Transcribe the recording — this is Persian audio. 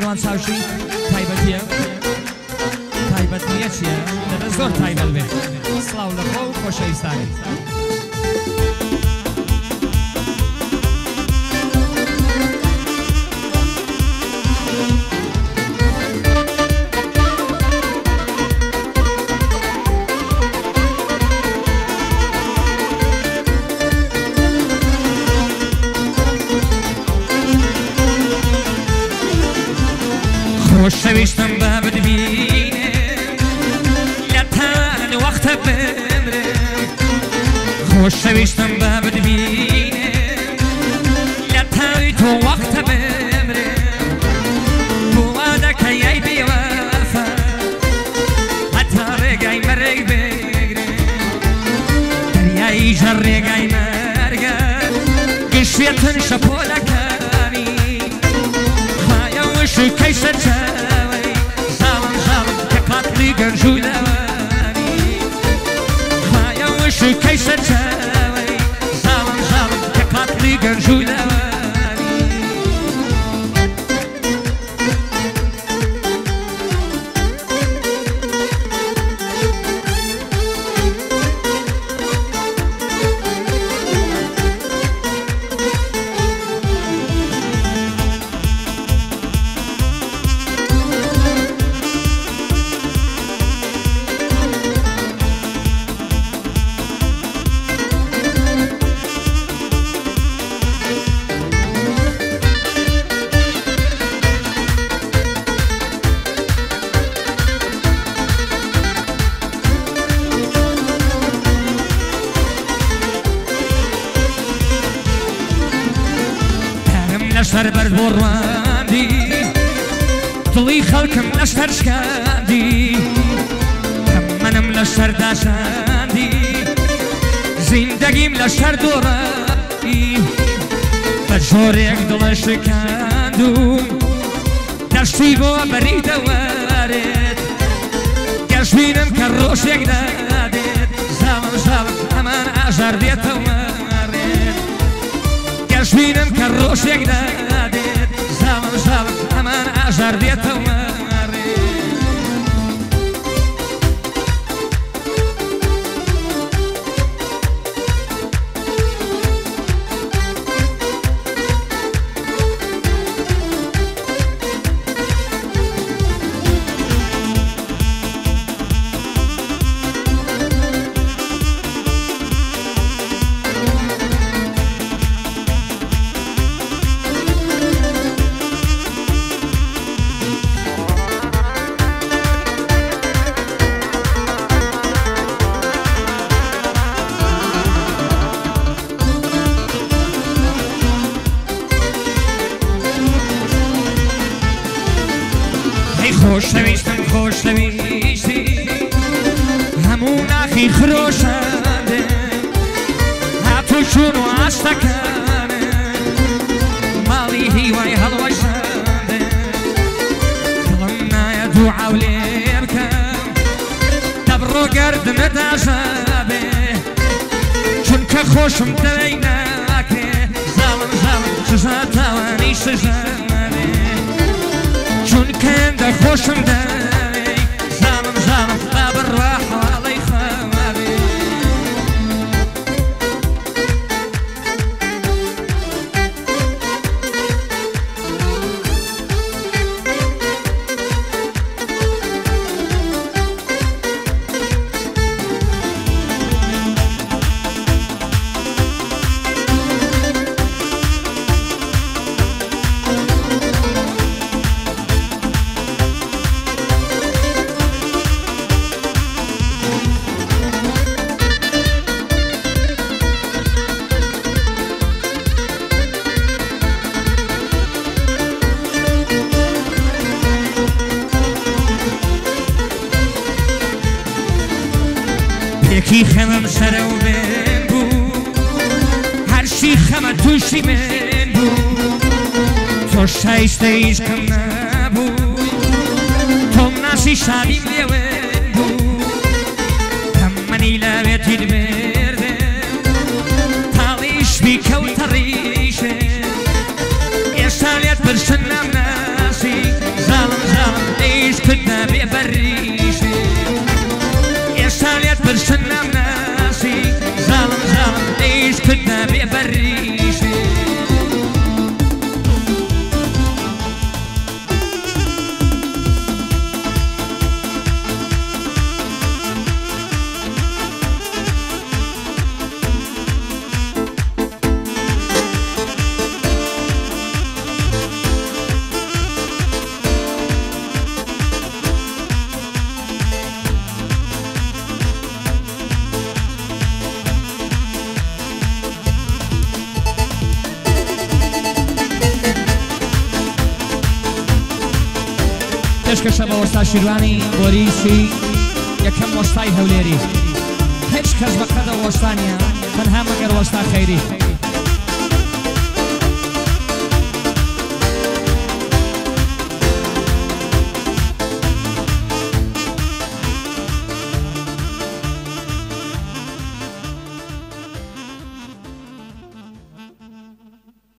سەروان چاوشی تایبەتیە تایبەت نییە چییە لەبەر زۆر تایبەت بێت سڵاو لە خۆ و خۆشەویستانی خۆشەویستم بە ببینێ لە تان وەختە بمرم خۆشەویستم بە ببینێ لە تاوی تۆ وەختە بمرم بۆوا دەکەی ئەی بێوەفا هەتا ڕێگای مەرگ بگرم دەریایی ژە ڕێگای مەرگە گشتێتن شەپۆلەکانی خایە وشکەی سەرچاوەی زاڵم زاڵم کە قاتلی گەنجوو دەوانی خایە وشکەی سەرچاوەی زاڵم زاڵم کە قاتلی گەنجوو دەوانی لەشەر بەرد بۆ ڕواندی دڵی خەڵکم لەشەر شکاندی کەم منم لەشەر داشاندی زیندەگیم لەشەر دۆڕی بە جۆرێک دڵە شکاندوم دەشتی بۆ بەری دەوارێت گەشتبینم کە ڕۆژێک دادێت زاڵم زاڵم هەمان ئاژار دێتەوە گەشتبینم کە ڕۆژێک دادێت زاڵم زاڵم هەمان ئاژار دێتەوە خۆشەویستم خۆشەویستی هەموو ناخی خرۆشەندێ هاتوو چوون و ئاستەکانێ ماڵی هیوای هەڵوەشاندێ دڵم نایە دووعاو لێ بکەم دەبڕۆ گەردنە داژابێ چونکە خۆشم دەوەی ناکرێ زاڵم زاڵم سزا تاوانی سزانێ چونکە ئێندە خۆشم دەوەی زاڵم زاڵم با بڕوا حواڵەی خەوابێ یەکی خەمم سەرە و بێن بوو هەرچی خەمە تووشی من بوو تۆ شایستە هیچ کەم نەبوو تۆم ناسی شادیم لێوێن بوو کەم منی لەوێتی بێردێ تاڵیش بیکەوتە ڕیشێ ئێستا لێت پرسن نام ناسی برسن لم ناسي ظالم ظالم ايش كنا بيبريشي پێشکەشە بە وەستا شیروانی بۆریسی یەکەم وەستای هەولێری هیچ کەس بە قەدە وەستانیە تەنها مەگەر وەستا خەیری